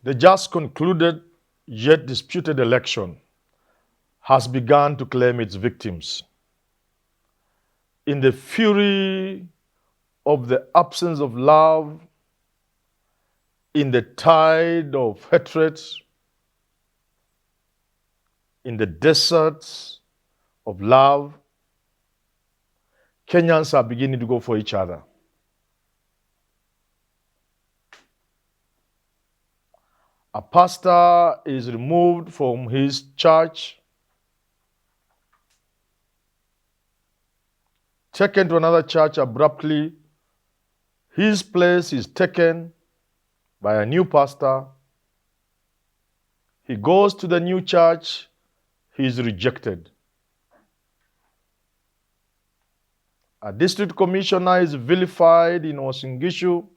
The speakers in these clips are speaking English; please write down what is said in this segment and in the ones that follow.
The just concluded yet disputed election has begun to claim its victims. In the fury of the absence of love, in the tide of hatred, in the deserts of love, Kenyans are beginning to go for each other. A pastor is removed from his church, taken to another church abruptly. His place is taken by a new pastor. He goes to the new church. He is rejected. A district commissioner is vilified in Osingishu.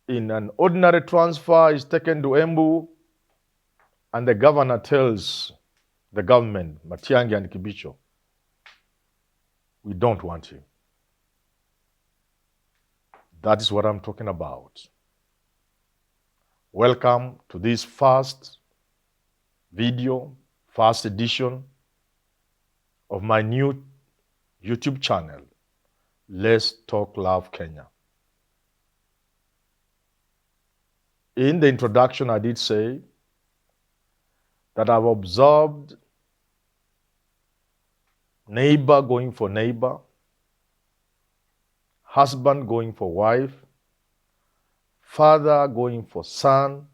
In an ordinary transfer, is taken to Embu, and the governor tells the government, Matiang'i and Kibicho, we don't want him. That is what I'm talking about. Welcome to this first video, first edition of my new YouTube channel, Let's Talk Love Kenya. In the introduction, I did say that I've observed neighbor going for neighbor, husband going for wife, father going for son,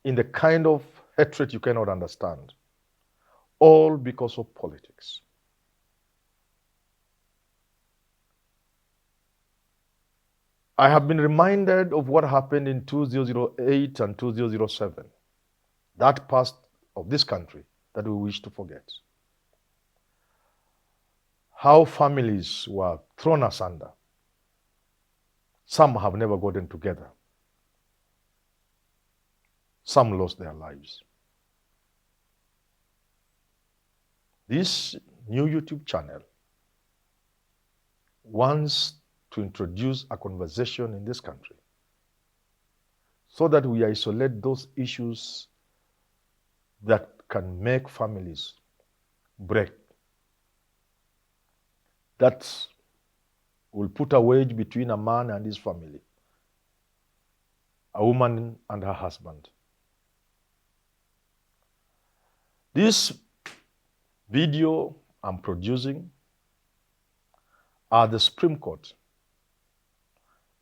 in the kind of hatred you cannot understand, all because of politics. I have been reminded of what happened in 2008 and 2007, that past of this country that we wish to forget. How families were thrown asunder. Some have never gotten together. Some lost their lives. This new YouTube channel wants to introduce a conversation in this country so that we isolate those issues that can make families break, that will put a wedge between a man and his family, a woman and her husband. This video I'm producing the Supreme Court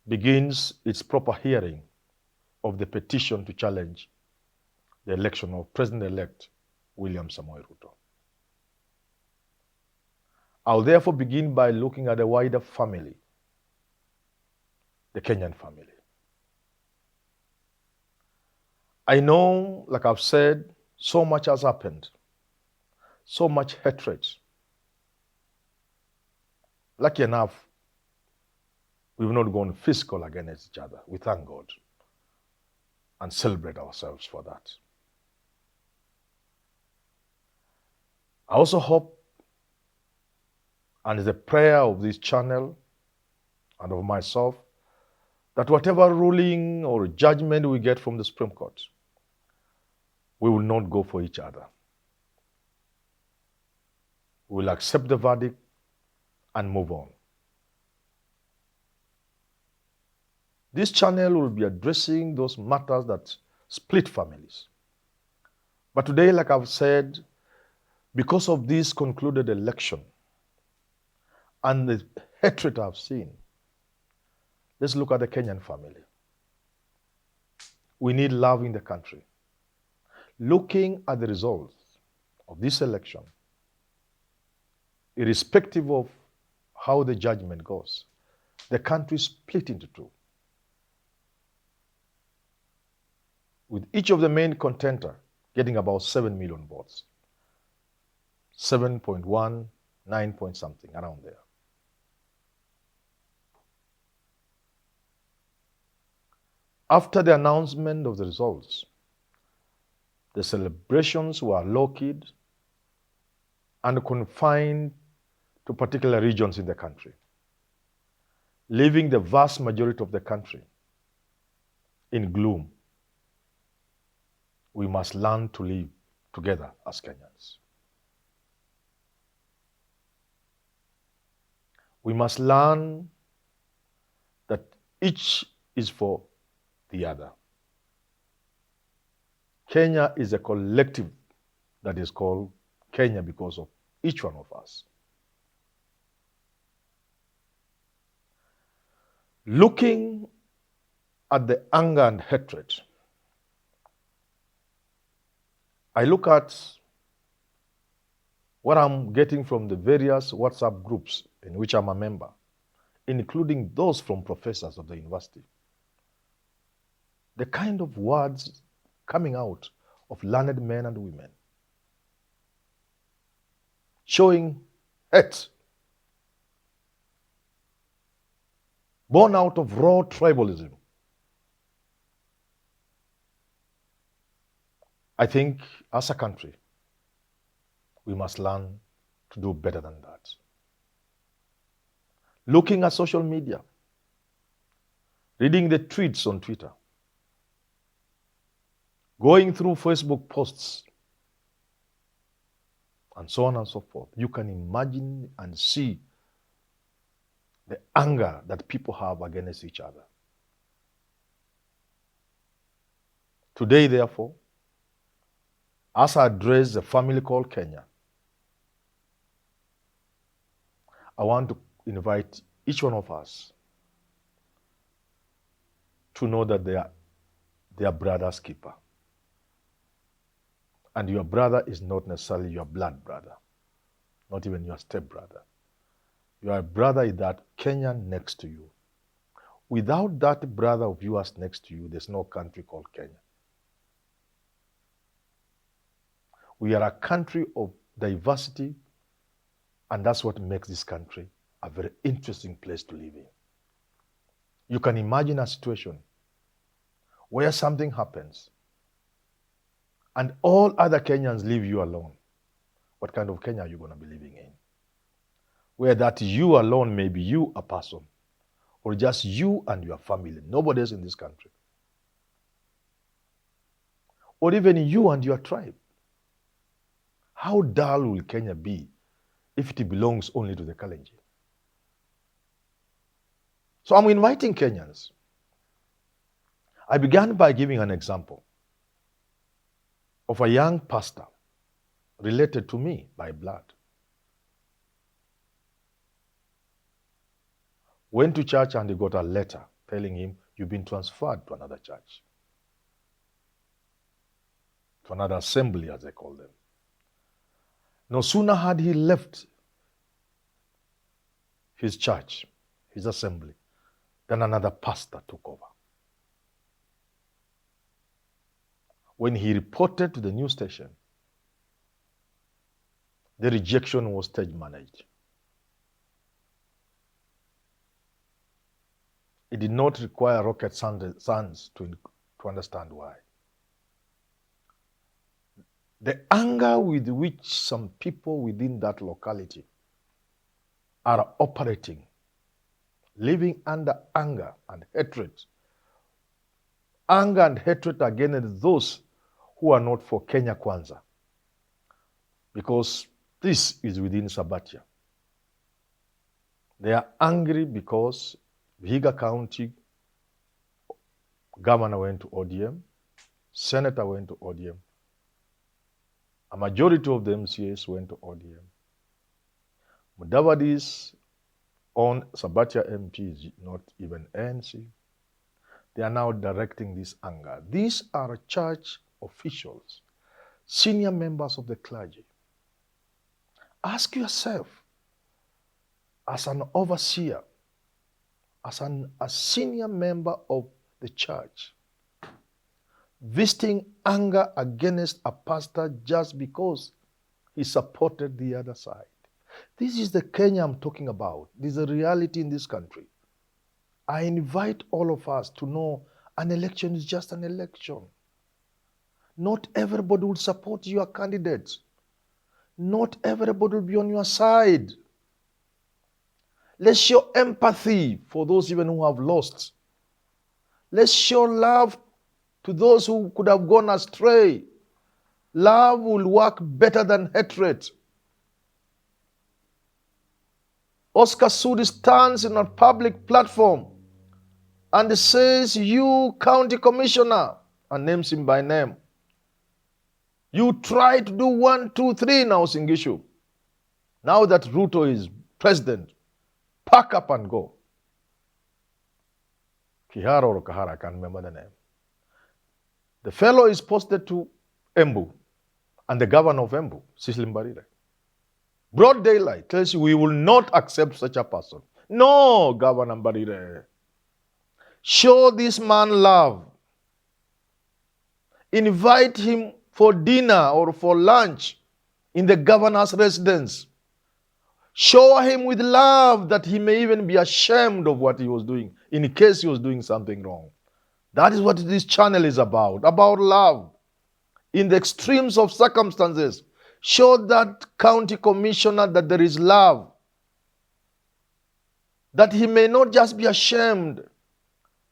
begins its proper hearing of the petition to challenge the election of President-elect William Samoei Ruto. I'll therefore begin by looking at the wider family, the Kenyan family. I know, like I've said, so much has happened, so much hatred. Lucky enough, we've not gone physical against each other. We thank God and celebrate ourselves for that. I also hope, and it's a prayer of this channel and of myself, that whatever ruling or judgment we get from the Supreme Court, we will not go for each other. We will accept the verdict and move on. This channel will be addressing those matters that split families. But today, like I've said, because of this concluded election and the hatred I've seen, let's look at the Kenyan family. We need love in the country. Looking at the results of this election, irrespective of how the judgment goes, the country is split into two, with each of the main contender getting about 7 million votes. 7.1, 9 point something, around there. After the announcement of the results, the celebrations were low-key and confined to particular regions in the country. leaving the vast majority of the country in gloom, we must learn to live together as Kenyans. We must learn that each is for the other. Kenya is a collective that is called Kenya because of each one of us. Looking at the anger and hatred, I look at what I'm getting from the various WhatsApp groups in which I'm a member, including those from professors of the university. The kind of words coming out of learned men and women, showing hate, born out of raw tribalism. I think as a country, we must learn to do better than that. Looking at social media, reading the tweets on Twitter, going through Facebook posts, and so on and so forth, you can imagine and see the anger that people have against each other. Today, therefore, as I address the family called Kenya, I want to invite each one of us to know that they are brother's keeper. And your brother is not necessarily your blood brother, not even your step brother. Your brother is that Kenyan next to you. Without that brother of yours next to you, there's no country called Kenya. We are a country of diversity, and that's what makes this country a very interesting place to live in. You can imagine a situation where something happens and all other Kenyans leave you alone. What kind of Kenya are you going to be living in? Where that you alone may be you, a person, or just you and your family, nobody else in this country. Or even you and your tribe. How dull will Kenya be if it belongs only to the Kalenjin? So I'm inviting Kenyans. I began by giving an example of a young pastor related to me by blood. Went to church and he got a letter telling him, you've been transferred to another church, to another assembly as they call them. No sooner had he left his church, his assembly, then another pastor took over. When he reported to the news station, the rejection was stage managed. It did not require rocket science to understand why. The anger with which some people within that locality are operating, living under anger and hatred. Anger and hatred against those who are not for Kenya Kwanza. Because this is within Sabatia. They are angry because Vihiga County governor went to ODM, senator went to ODM, a majority of the MCAs went to ODM. Mudavadi's own Sabatia MP is not even ANC. They are now directing this anger. These are church officials, senior members of the clergy. Ask yourself, as an overseer, as a senior member of the church, visiting anger against a pastor just because he supported the other side. This is the Kenya I'm talking about. This is a reality in this country. I invite all of us to know an election is just an election. Not everybody will support your candidate. Not everybody will be on your side. Let's show empathy for those even who have lost. Let's show love to those who could have gone astray. Love will work better than hatred. Oscar Sudi stands in a public platform and says, you county commissioner, and names him by name. You try to do 1, 2, 3 now, Singishu. Now that Ruto is president, pack up and go. Kihara or Kahara, I can't remember the name. The fellow is posted to Embu, and the governor of Embu, Cecily Mbarire. Broad daylight tells you we will not accept such a person. No, Governor Mbarire. Show this man love. Invite him for dinner or for lunch in the governor's residence. Show him with love that he may even be ashamed of what he was doing in case he was doing something wrong. That is what this channel is about love. In the extremes of circumstances, show that county commissioner that there is love. That he may not just be ashamed,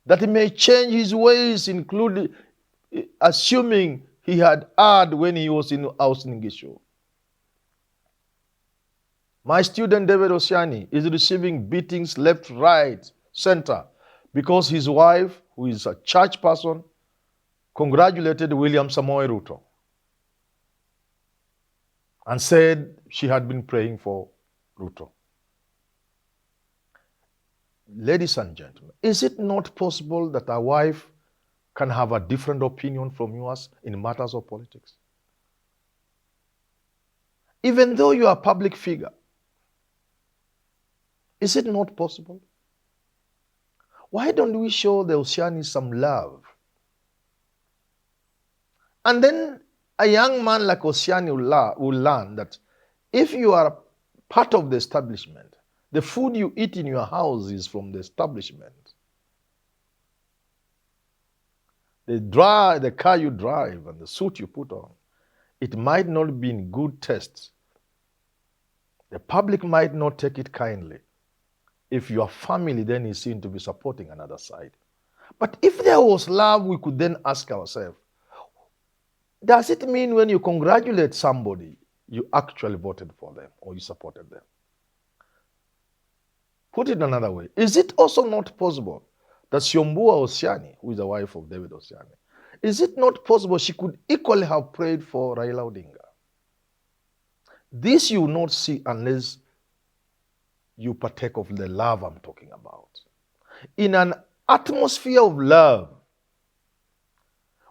that he may change his ways, including assuming he had erred when he was in Ausningishu. My student David Osiani is receiving beatings left, right, center because his wife, who is a church person, congratulated William Samoei Ruto and said she had been praying for Ruto. Ladies and gentlemen, is it not possible that a wife can have a different opinion from yours in matters of politics? Even though you are a public figure, is it not possible? Why don't we show the Oceanis some love? And then a young man like Oceani will learn that if you are part of the establishment, the food you eat in your house is from the establishment. The car you drive and the suit you put on, it might not be in good taste. The public might not take it kindly if your family then is seen to be supporting another side. But if there was love, we could then ask ourselves, does it mean when you congratulate somebody, you actually voted for them or you supported them? Put it another way, is it also not possible that Siombua Osiani, who is the wife of David Osiani, is it not possible she could equally have prayed for Raila Odinga? This you will not see unless you partake of the love I'm talking about. In an atmosphere of love,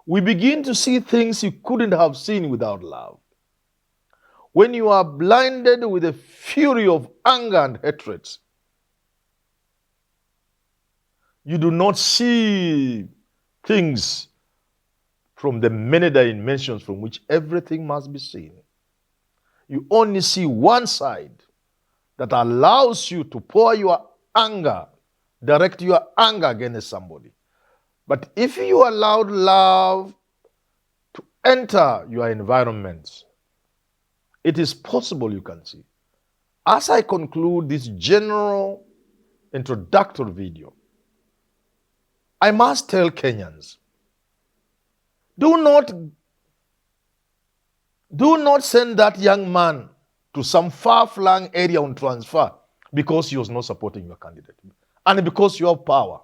we begin to see things you couldn't have seen without love. When you are blinded with the fury of anger and hatred, you do not see things from the many dimensions from which everything must be seen. You only see one side that allows you to pour your anger, direct your anger against somebody. But if you allowed love to enter your environment, it is possible you can see. As I conclude this general introductory video, I must tell Kenyans, do not send that young man to some far-flung area on transfer because he was not supporting your candidate and because you have power.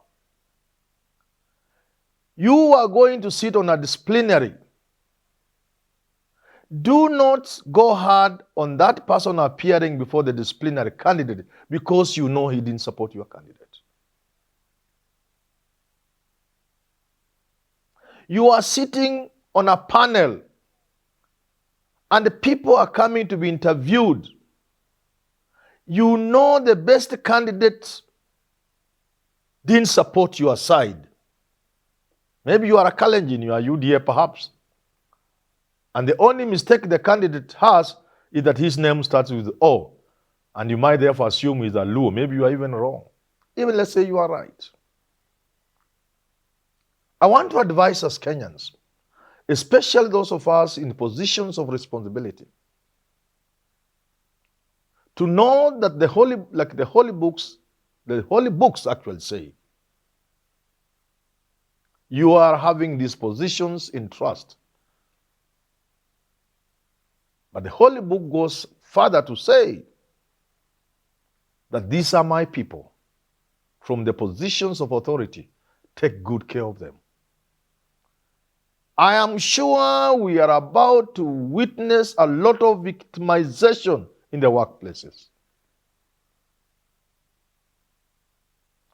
You are going to sit on a disciplinary. Do not go hard on that person appearing before the disciplinary candidate because you know he didn't support your candidate. You are sitting on a panel and the people are coming to be interviewed. You know the best candidate didn't support your side. Maybe you are a Kalenjin, you are UDA perhaps. And the only mistake the candidate has is that his name starts with O. And you might therefore assume he's a Luo. Maybe you are even wrong. Even let's say you are right. I want to advise us Kenyans, especially those of us in positions of responsibility, to know that the holy books the holy books actually say. You are having these positions in trust. But the holy book goes further to say that these are my people. From the positions of authority, take good care of them. I am sure we are about to witness a lot of victimization in the workplaces.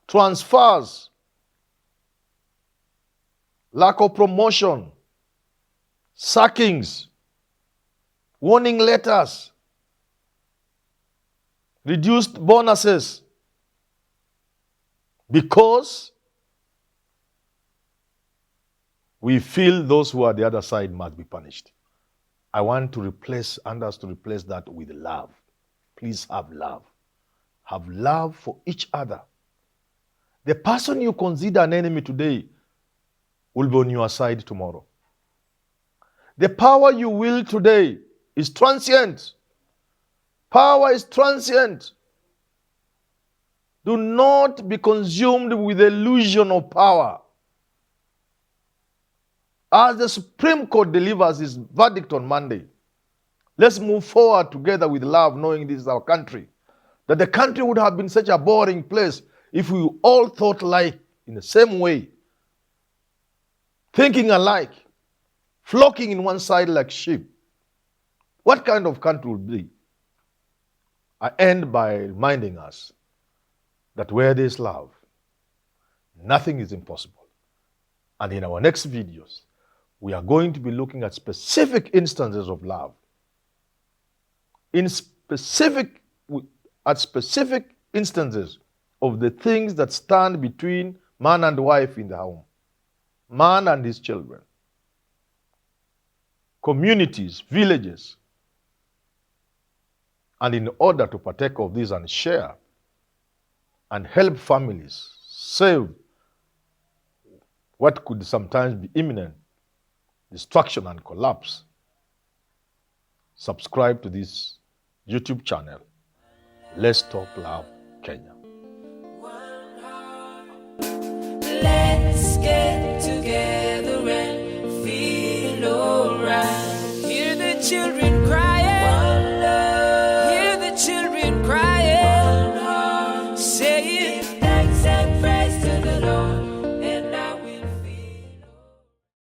Transfers, lack of promotion, sackings, warning letters, reduced bonuses, because we feel those who are the other side must be punished. I want to replace that with love. Please have love. Have love for each other. The person you consider an enemy today will be on your side tomorrow. The power you wield today is transient. Power is transient. Do not be consumed with the illusion of power. As the Supreme Court delivers its verdict on Monday, let's move forward together with love, knowing this is our country. That the country would have been such a boring place if we all thought like in the same way, thinking alike, flocking in one side like sheep. What kind of country would be? I end by reminding us that where there is love, nothing is impossible. And in our next videos, we are going to be looking at specific instances of love. Specific instances of the things that stand between man and wife in the home, man and his children, communities, villages. And in order to partake of this and share and help families save what could sometimes be imminent destruction and collapse, subscribe to this YouTube channel. Let's Talk Love Kenya. Let's get together and feel alright. Hear the children